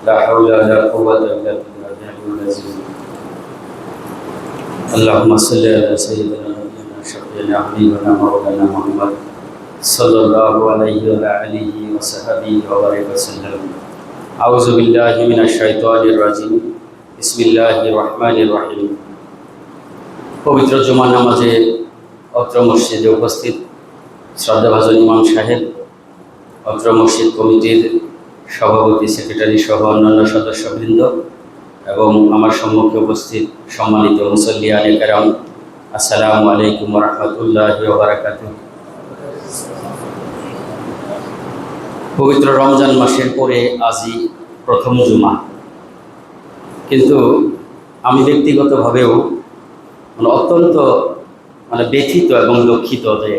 لا حول ولا قوة إلا بالله العظيم. اللهم صل على سيدنا نبينا شفيعنا حبيبنا مولانا محمد صلى الله عليه وعلى آله وصحبه وبارك وسلم. أعوذ بالله من الشيطان الرجيم. بسم الله الرحمن الرحيم. পবিত্র জুমার নামাজে অত্র মসজিদে উপস্থিত শ্রদ্ধাভাজন ইমাম সাহেব, অত্র মসজিদ কমিটির সভাপতি, সেক্রেটারি সহ অন্যান্য সদস্যবৃন্দ এবং আমার সম্মুখে উপস্থিত সম্মানিত মুসল্লিয়ানে কেরাম, আসসালামু আলাইকুম ওয়া রাহমাতুল্লাহি ওয়া বারাকাতুহু। পবিত্র রমজান মাসের পরে আজই প্রথম জুমা, কিন্তু আমি ব্যক্তিগতভাবেও অত্যন্ত ব্যথিত এবং দুঃখিত যে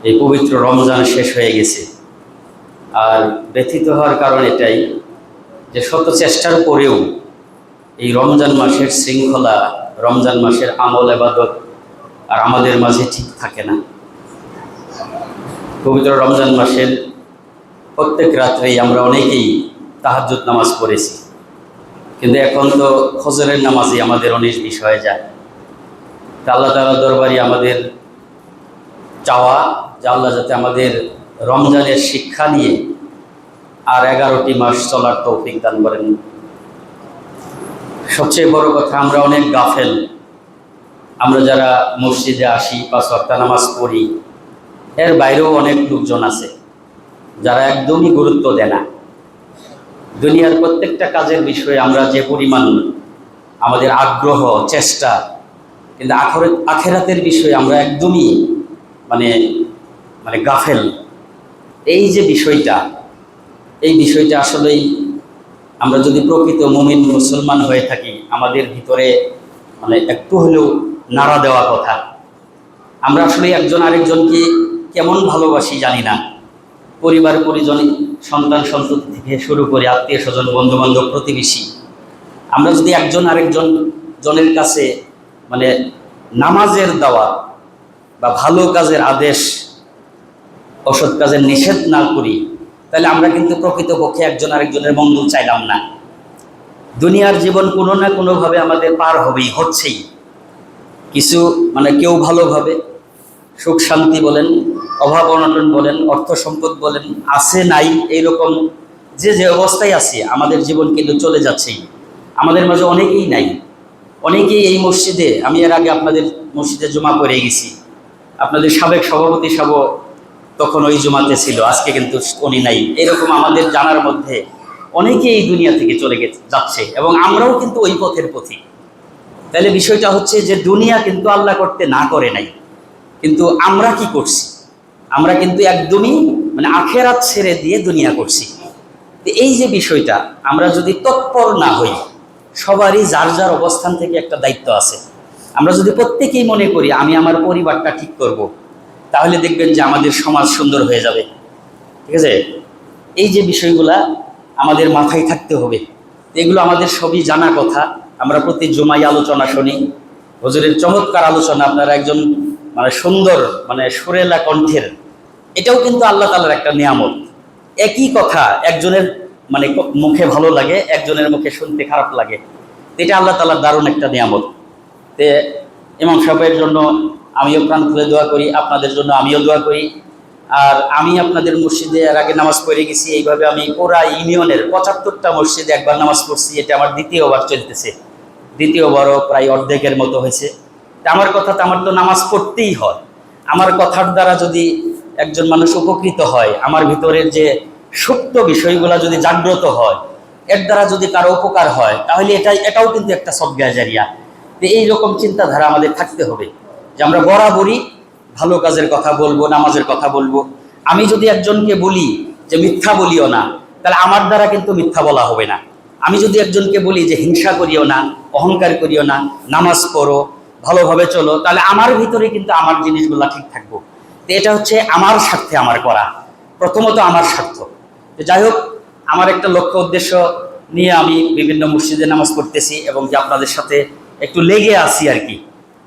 এই পবিত্র রমজান শেষ হয়ে গেছে। আর ব্যথিত হওয়ার কারণ এটাই যে শত চেষ্টার পরেও এই রমজান মাসের শৃঙ্খলা, রমজান মাসের আমল ইবাদত আর আমাদের মাঝে ঠিক থাকে না। পবিত্র রমজান মাসের প্রত্যেক রাত্রেই আমরা অনেকেই তাহাজ্জুদ নামাজ পড়েছি, কিন্তু এখন তো ফজরের নামাজই আমাদের অনেক বিষয়ে যায়। তা আল্লাহ তাআলার দরবারে আমাদের চাওয়া যে আল্লাহ যাতে আমাদের রমজানের শিক্ষা নিয়ে আর 11টি মাস চলার তৌফিক দান করেন। সবচেয়ে বড় কথা, আমরা অনেক গাফেল। আমরা যারা মসজিদে আসি, 5 ওয়াক্ত নামাজ পড়ি, এর বাইরেও অনেক লোকজন আছে যারা একদমই গুরুত্ব দেয় না। দুনিয়ার প্রত্যেকটা কাজের বিষয়ে আমরা যে পরিমাণ আমাদের আগ্রহ, চেষ্টা, কিন্তু আখেরাতের বিষয়ে আমরা একদমই মানে গাফেল। এই যে বিষয়টা, এই বিষয়টা আসলেই আমরা যদি প্রকৃত মুমিন মুসলমান হয়ে থাকি, আমাদের ভিতরে একটু হলেও নাড়া দেওয়া কথা। আমরা আসলে একজন আরেকজনকে কেমন ভালোবাসি জানি না। পরিবার পরিজন, সন্তান সন্ততি থেকে শুরু করে আত্মীয় স্বজন, বন্ধুবান্ধব, প্রতিবেশী, আমরা যদি একজন আরেকজন জনের কাছে নামাজের দাওয়াত বা ভালো কাজের আদেশ, অসৎ কাজের নিষেধ না করি, তাহলে আমরা কিন্তু প্রকৃতপক্ষে একজন আরেকজনের মঙ্গল চাইলাম না। দুনিয়ার জীবন কোনো না কোনোভাবে আমাদের পার হবেই, হচ্ছেই। কিছু কেউ ভালোভাবে সুখ শান্তি বলেন, অভাব অনটন বলেন, অর্থ সম্পদ বলেন, আছে নাই, এইরকম যে অবস্থায় আছে আমাদের জীবন কিন্তু চলে যাচ্ছেই। আমাদের মাঝে অনেকেই নাই, অনেকেই এই মসজিদে, আমি এর আগে আপনাদের মসজিদে জুমা পড়ে গেছি, আপনাদের সাবেক সভাপতি সাহেব তখন ওই জুমাতে ছিল, আজকে কিন্তু উনি নাই। এরকম আমাদের জানার মধ্যে অনেকেই এই দুনিয়া থেকে চলে যাচ্ছে এবং আমরাও কিন্তু ওই পথের পথিক। তাহলে বিষয়টা হচ্ছে যে দুনিয়া কিন্তু আল্লাহ করতে না করে নাই, কিন্তু আমরা কি করছি? আমরা কিন্তু একদমই আখেরাত ছেড়ে দিয়ে দুনিয়া করছি। তো এই যে বিষয়টা, আমরা যদি তৎপর না হই, সবারই যার যার অবস্থান থেকে একটা দায়িত্ব আছে। আমরা যদি প্রত্যেকেই মনে করি আমি আমার পরিবারটা ঠিক করব, তাহলে দেখবেন যে আমাদের সমাজ সুন্দর হয়ে যাবে। ঠিক আছে? এই যে বিষয়গুলা আমাদের মাথায় থাকতে হবে। এগুলো আমাদের সবই জানা কথা। আমরা প্রতি জুমাই আলোচনা শুনি, হুজুরের চমৎকার আলোচনা। আপনারা একজন সুন্দর সুরেলা কণ্ঠের, এটাও কিন্তু আল্লাহ তাআলার একটা নিয়ামত। একই কথা একজনের মুখে ভালো লাগে, একজনের মুখে শুনতে খারাপ লাগে, এটা আল্লাহ তাআলার দারুণ একটা নিয়ামত। তে ইমাম সাহেবের জন্য আমিও প্রাণ খুলে দোয়া করি, আপনাদের জন্য আমিও দোয়া করি। আর আমি আপনাদের মসজিদে এর আগে নামাজ পড়ে গেছি। এইভাবে আমি পুরা ইউনিয়নের 75টা মসজিদে একবার নামাজ পড়ছি। এটা আমার দ্বিতীয়বার চলতেছে, দ্বিতীয়বারও প্রায় অর্ধেকের মতো হয়েছে। আমার কথা তো, আমার তো নামাজ পড়তেই হয়। আমার কথার দ্বারা যদি একজন মানুষ উপকৃত হয়, আমার ভিতরের যে সুপ্ত বিষয়গুলো যদি জাগ্রত হয়, এর দ্বারা যদি কারো উপকার হয়, তাহলে এটাও কিন্তু একটা সদকা জারিয়া। তো এইরকম চিন্তাধারা আমাদের থাকতে হবে যে আমরা বরাবরই ভালো কাজের কথা বলবো, নামাজের কথা বলবো। আমি যদি একজনকে বলি যে মিথ্যা বলিও না, তাহলে আমার দ্বারা কিন্তু মিথ্যা বলা হবে না। আমি যদি একজনকে বলি যে হিংসা করিও না, অহংকার করিও না, নামাজ পড়ো, ভালোভাবে চলো, তাহলে আমার ভিতরে কিন্তু আমার জিনিসগুলো ঠিক থাকবো। তো এটা হচ্ছে আমার স্বার্থে আমার করা, প্রথমত আমার স্বার্থ। যাই হোক, আমার একটা লক্ষ্য উদ্দেশ্য নিয়ে আমি বিভিন্ন মসজিদে নামাজ পড়তেছি এবং যে আপনাদের সাথে একটু লেগে আছি আর কি।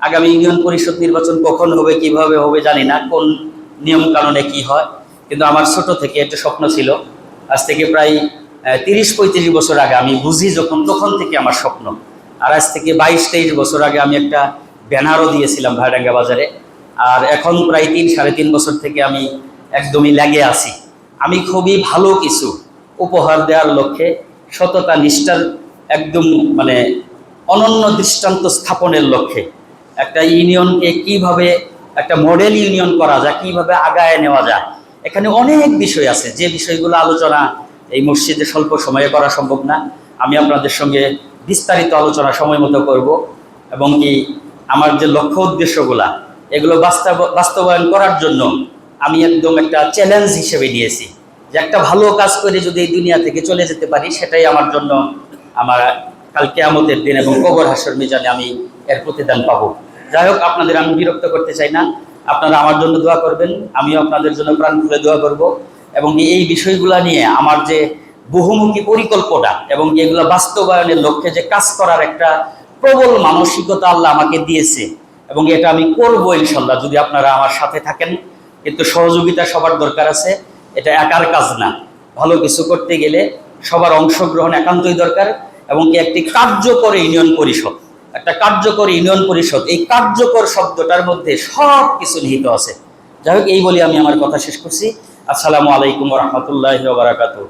আগামী ইউনিয়ন পরিষদ নির্বাচন কখন হবে, কিভাবে হবে জানি না, কোন নিয়ম কানুনে কি হয়, কিন্তু আমার ছোট থেকে একটা স্বপ্ন ছিল। আজ থেকে প্রায় 30-35 বছর আগে আমি বুঝি যখন, তখন থেকে আমার স্বপ্ন। আর আজ থেকে 22-23 বছর আগে আমি একটা ব্যানারও দিয়েছিলাম ভাইরাঙ্গা বাজারে। আর এখন প্রায় 3-3.5 বছর থেকে আমি একদমই লেগে আছি। আমি খুবই ভালো কিছু উপহার দেওয়ার লক্ষ্যে, সততা নিষ্ঠার একদম মানে অনন্য দৃষ্টান্ত স্থাপনের লক্ষ্যে একটা ইউনিয়নকে কিভাবে একটা মডেল ইউনিয়ন করা যায়, কিভাবে আগায় নেওয়া যায়, এখানে অনেক বিষয় আছে যে বিষয়গুলো আলোচনা এই মসজিদে স্বল্প সময়ে করা সম্ভব না। আমি আপনাদের সঙ্গে বিস্তারিত আলোচনা সময় মতো করব, এবং কি আমার যে লক্ষ্য উদ্দেশ্যগুলা এগুলো বাস্তবায়ন করার জন্য আমি একদম একটা চ্যালেঞ্জ হিসেবে নিয়েছি যে একটা ভালো কাজ করে যদি এই দুনিয়া থেকে চলে যেতে পারি, সেটাই আমার জন্য আমার কাল কিয়ামতের দিন এবং কবর হাসর মিজানে আমি এর প্রতিদান পাবো। যাই হোক, আপনাদের আমি বিরক্ত করতে চাই না, আপনারা আমার জন্য দোয়া করবেন, আমিও আপনাদের জন্য প্রাণ খুলে দোয়া করব। এবং এই বিষয়গুলা নিয়ে আমার যে বহুমুখী পরিকল্পনা এবং এগুলো বাস্তবায়নের লক্ষ্যে যে কাজ করার একটা প্রবল মানসিকতা আল্লাহ আমাকে দিয়েছে, এবং এটা আমি করবো ইনশাল্লাহ যদি আপনারা আমার সাথে থাকেন। কিন্তু সহযোগিতা সবার দরকার আছে, এটা একার কাজ না। ভালো কিছু করতে গেলে সবার অংশগ্রহণ একান্তই দরকার, এবং একটি কার্যকর ইউনিয়ন পরিষদ, একটা কার্যকর ইউনিয়ন পরিষদ, এই কার্যকর শব্দটার মধ্যে সব কিছু নিহিত আছে। যাই হোক, এই বলে আমি আমার কথা শেষ করছি। আসসালামু আলাইকুম ওয়া রাহমাতুল্লাহি ওয়া বারাকাতুহু।